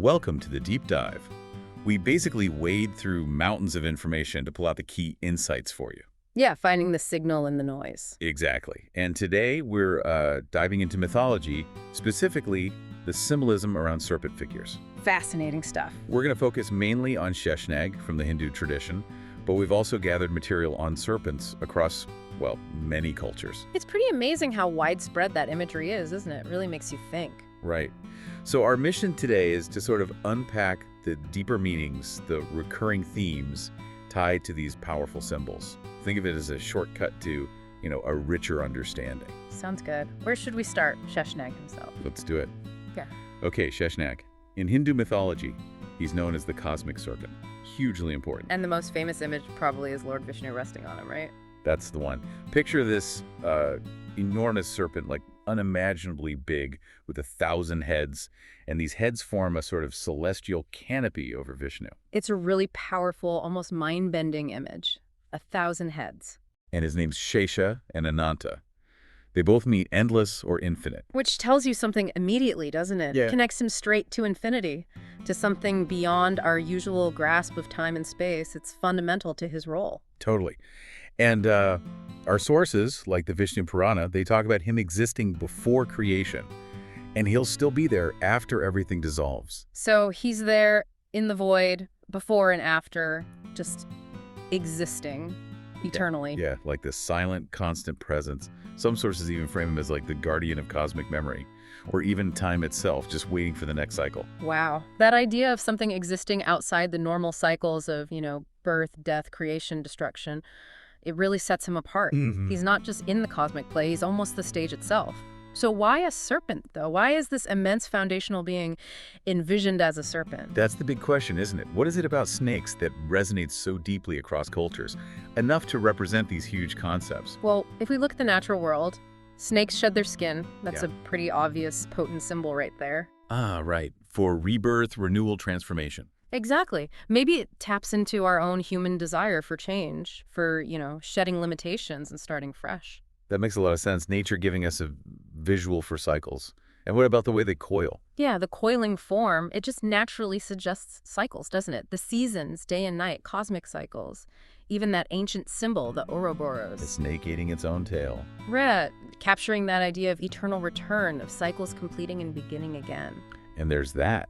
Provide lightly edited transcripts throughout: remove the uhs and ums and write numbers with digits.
Welcome to the deep dive. We basically wade through mountains of information to pull out the key insights for you. Yeah, finding the signal in the noise. Exactly. And today we're diving into mythology, specifically the symbolism around serpent figures. Fascinating stuff. We're going to focus mainly on Sheshnag from the Hindu tradition, but we've also gathered material on serpents across, well, many cultures. It's pretty amazing how widespread that imagery is, isn't it? It really makes you think. Right. So our mission today is to sort of unpack the deeper meanings, the recurring themes tied to these powerful symbols. Think of it as a shortcut to, a richer understanding. Sounds good. Where should we start? Sheshnag himself. Let's do it. Yeah. Okay, Sheshnag. In Hindu mythology, he's known as the cosmic serpent. Hugely important. And the most famous image probably is Lord Vishnu resting on him, right? That's the one. Picture this enormous serpent, like unimaginably big, with 1,000 heads, and these heads form a sort of celestial canopy over Vishnu. It's a really powerful, almost mind-bending image. 1,000 heads. And his name's Shesha and Ananta. They both mean endless or infinite. Which tells you something immediately, doesn't it? Yeah. Connects him straight to infinity, to something beyond our usual grasp of time and space. It's fundamental to his role. Totally. And our sources, like the Vishnu Purana, they talk about him existing before creation. And he'll still be there after everything dissolves. So he's there in the void, before and after, just existing eternally. Yeah, like this silent, constant presence. Some sources even frame him as like the guardian of cosmic memory, or even time itself, just waiting for the next cycle. Wow. That idea of something existing outside the normal cycles of, birth, death, creation, destruction, it really sets him apart. Mm-hmm. He's not just in the cosmic play, he's almost the stage itself. So why a serpent, though? Why is this immense foundational being envisioned as a serpent? That's the big question, isn't it? What is it about snakes that resonates so deeply across cultures, enough to represent these huge concepts? Well, if we look at the natural world, snakes shed their skin. That's Yeah. a pretty obvious, potent symbol right there. Ah, right. For rebirth, renewal, transformation. Exactly. Maybe it taps into our own human desire for change, for, shedding limitations and starting fresh. That makes a lot of sense. Nature giving us a visual for cycles. And what about the way they coil? Yeah, the coiling form, it just naturally suggests cycles, doesn't it? The seasons, day and night, cosmic cycles. Even that ancient symbol, the The Ouroboros. snake eating its own tail. Right, capturing that idea of eternal return, of cycles completing and beginning again. And there's that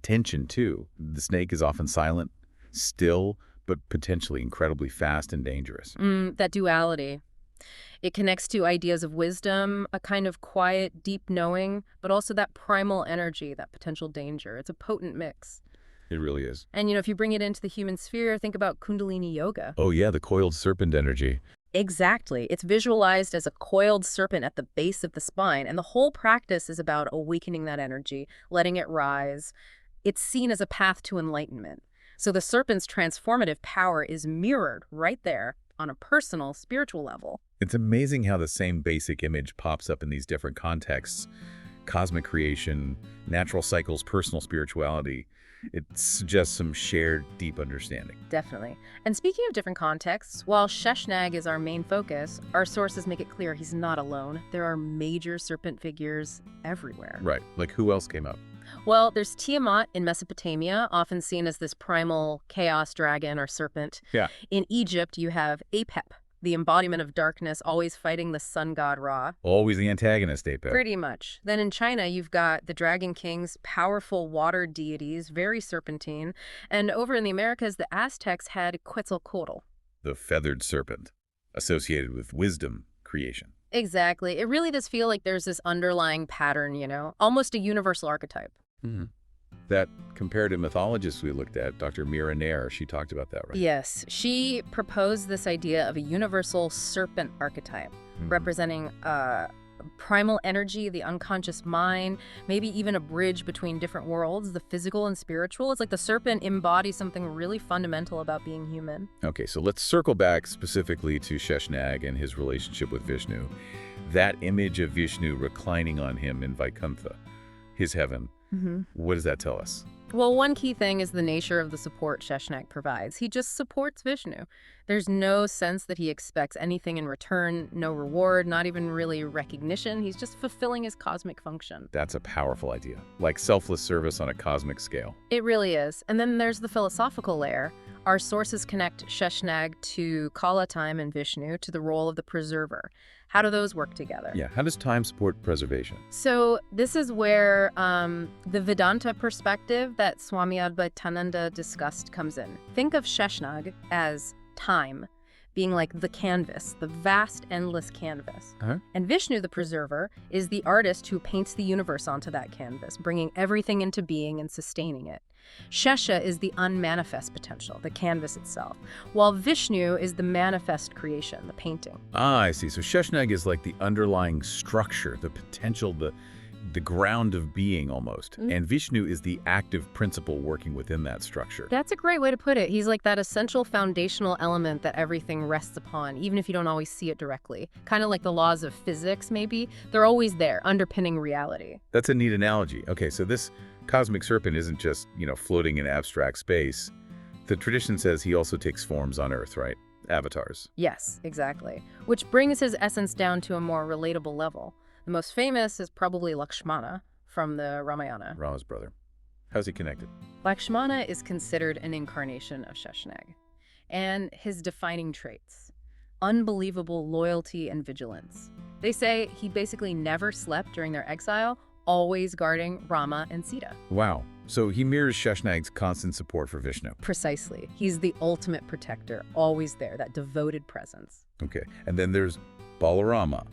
tension too. The snake is often silent, still, but potentially incredibly fast and dangerous. That duality. It connects to ideas of wisdom, a kind of quiet, deep knowing, but also that primal energy, that potential danger. It's a potent mix. It really is. And, if you bring it into the human sphere, think about Kundalini yoga. Oh yeah, the coiled serpent energy. Exactly. It's visualized as a coiled serpent at the base of the spine, and the whole practice is about awakening that energy, letting it rise. It's seen as a path to enlightenment. So the serpent's transformative power is mirrored right there on a personal, spiritual level. It's amazing how the same basic image pops up in these different contexts. Cosmic creation, natural cycles, personal spirituality. It suggests some shared, deep understanding. Definitely. And speaking of different contexts, while Sheshnag is our main focus, our sources make it clear he's not alone. There are major serpent figures everywhere. Right. Like who else came up? Well, there's Tiamat in Mesopotamia, often seen as this primal chaos dragon or serpent. Yeah. In Egypt, you have Apep, the embodiment of darkness, always fighting the sun god Ra. Always the antagonist, Apep. Pretty much. Then in China, you've got the Dragon Kings, powerful water deities, very serpentine. And over in the Americas, the Aztecs had Quetzalcoatl. The feathered serpent, associated with wisdom, creation. Exactly. It really does feel like there's this underlying pattern, almost a universal archetype. Mm-hmm. That comparative mythologist we looked at, Dr. Mira Nair, she talked about that, right? Yes. She proposed this idea of a universal serpent archetype, representing primal energy, the unconscious mind, maybe even a bridge between different worlds, the physical and spiritual. It's like the serpent embodies something really fundamental about being human. Okay, so let's circle back specifically to Sheshnag and his relationship with Vishnu. That image of Vishnu reclining on him in Vaikuntha, his heaven, what does that tell us? Well, one key thing is the nature of the support Sheshnag provides. He just supports Vishnu. There's no sense that he expects anything in return, no reward, not even really recognition. He's just fulfilling his cosmic function. That's a powerful idea, like selfless service on a cosmic scale. It really is. And then there's the philosophical layer. Our sources connect Sheshnag to Kala time and Vishnu to the role of the preserver. How do those work together? Yeah, how does time support preservation? So this is where the Vedanta perspective that Swami Advaitananda discussed comes in. Think of Sheshnag as time, being like the canvas, the vast, endless canvas. And Vishnu, the preserver, is the artist who paints the universe onto that canvas, bringing everything into being and sustaining it. Shesha is the unmanifest potential, the canvas itself, while Vishnu is the manifest creation, the painting. Ah, I see. So Sheshnag is like the underlying structure, the potential, the ground of being almost. And Vishnu is the active principle working within that structure. That's a great way to put it. He's like that essential foundational element that everything rests upon, even if you don't always see it directly. Kind of like the laws of physics, maybe. They're always there, underpinning reality. That's a neat analogy. Okay, so this cosmic serpent isn't just, floating in abstract space. The tradition says he also takes forms on Earth, right? Avatars. Yes, exactly. Which brings his essence down to a more relatable level. The most famous is probably Lakshmana from the Ramayana. Rama's brother. How's he connected? Lakshmana is considered an incarnation of Sheshnag. And his defining traits: unbelievable loyalty and vigilance. They say he basically never slept during their exile, always guarding Rama and Sita. Wow. So he mirrors Sheshnag's constant support for Vishnu. Precisely. He's the ultimate protector, always there, that devoted presence. Okay. And then there's Balarama,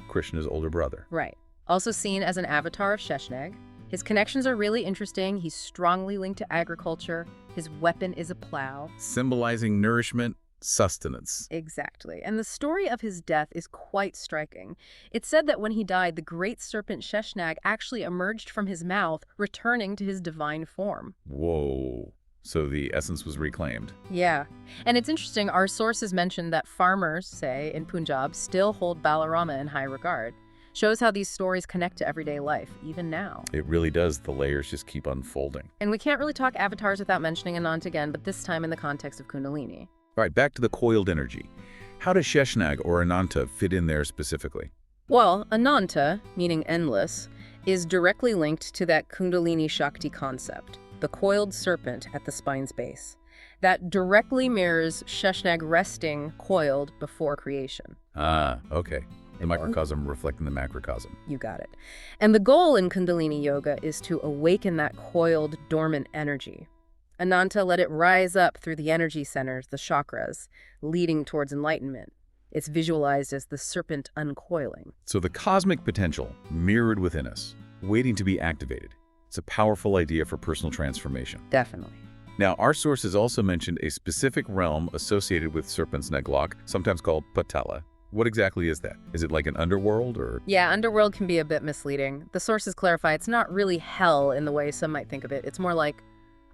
Krishna's older brother. Right. Also seen as an avatar of Sheshnag. His connections are really interesting. He's strongly linked to agriculture. His weapon is a plow. Symbolizing nourishment, sustenance. Exactly. And the story of his death is quite striking. It's said that when he died, the great serpent Sheshnag actually emerged from his mouth, returning to his divine form. Whoa. So the essence was reclaimed. Yeah. And it's interesting, our sources mention that farmers, say, in Punjab, still hold Balarama in high regard. Shows how these stories connect to everyday life, even now. It really does. The layers just keep unfolding. And we can't really talk avatars without mentioning Anant again, but this time in the context of Kundalini. All right, back to the coiled energy. How does Sheshnag or Ananta fit in there specifically? Well, Ananta, meaning endless, is directly linked to that Kundalini Shakti concept, the coiled serpent at the spine's base. That directly mirrors Sheshnag resting coiled before creation. Ah, okay. The microcosm reflecting the macrocosm. You got it. And the goal in Kundalini Yoga is to awaken that coiled, dormant energy. Ananta let it rise up through the energy centers, the chakras, leading towards enlightenment. It's visualized as the serpent uncoiling. So the cosmic potential mirrored within us, waiting to be activated. It's a powerful idea for personal transformation. Definitely. Now, our sources also mentioned a specific realm associated with serpents Naglok, sometimes called Patala. What exactly is that? Is it like an underworld or? Yeah, underworld can be a bit misleading. The sources clarify it's not really hell in the way some might think of it. It's more like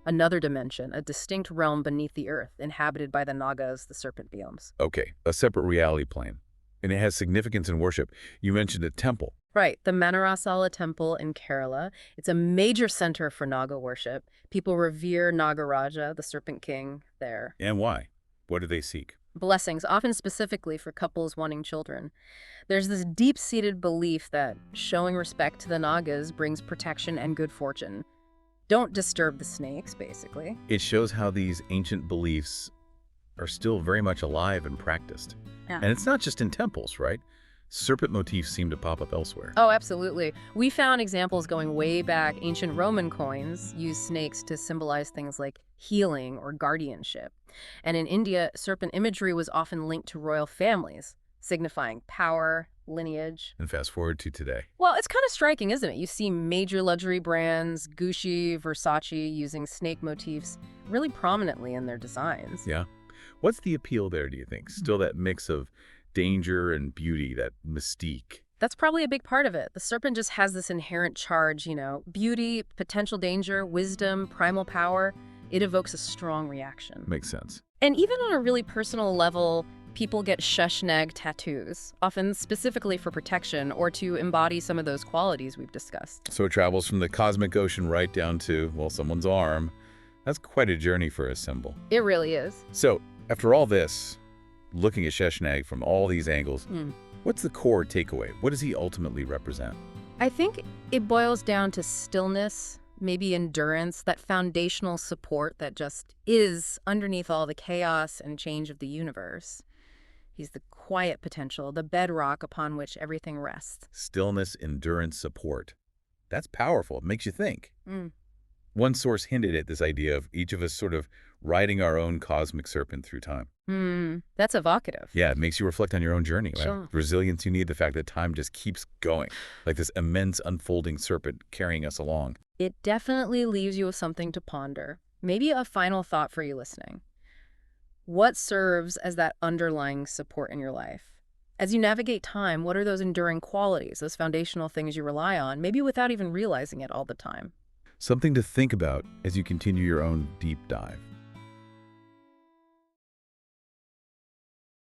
another dimension, a distinct realm beneath the earth, inhabited by the Nagas, the serpent biomes. Okay, a separate reality plane. And it has significance in worship. You mentioned a temple. Right, the Manarasala temple in Kerala. It's a major center for Naga worship. People revere Nagaraja, the serpent king, there. And why? What do they seek? Blessings, often specifically for couples wanting children. There's this deep-seated belief that showing respect to the Nagas brings protection and good fortune. Don't disturb the snakes, basically. It shows how these ancient beliefs are still very much alive and practiced. Yeah. And it's not just in temples, right? Serpent motifs seem to pop up elsewhere. Oh, absolutely. We found examples going way back. Ancient Roman coins used snakes to symbolize things like healing or guardianship. And in India, serpent imagery was often linked to royal families, signifying power, lineage. And fast forward to today. Well, it's kind of striking, isn't it? You see major luxury brands, Gucci, Versace, using snake motifs really prominently in their designs. Yeah. What's the appeal there, do you think? Still that mix of danger and beauty, that mystique. That's probably a big part of it. The serpent just has this inherent charge, beauty, potential danger, wisdom, primal power. It evokes a strong reaction. Makes sense. And even on a really personal level, People get Sheshnag tattoos, often specifically for protection or to embody some of those qualities we've discussed. So it travels from the cosmic ocean right down to, well, someone's arm. That's quite a journey for a symbol. It really is. So, after all this, looking at Sheshnag from all these angles, what's the core takeaway? What does he ultimately represent? I think it boils down to stillness, maybe endurance, that foundational support that just is underneath all the chaos and change of the universe. He's the quiet potential, the bedrock upon which everything rests. Stillness, endurance, support. That's powerful. It makes you think. Mm. One source hinted at this idea of each of us sort of riding our own cosmic serpent through time. That's evocative. Yeah, it makes you reflect on your own journey, right? Sure. The resilience you need, the fact that time just keeps going, like this immense unfolding serpent carrying us along. It definitely leaves you with something to ponder. Maybe a final thought for you listening. What serves as that underlying support in your life? As you navigate time, what are those enduring qualities, those foundational things you rely on, maybe without even realizing it all the time? Something to think about as you continue your own deep dive.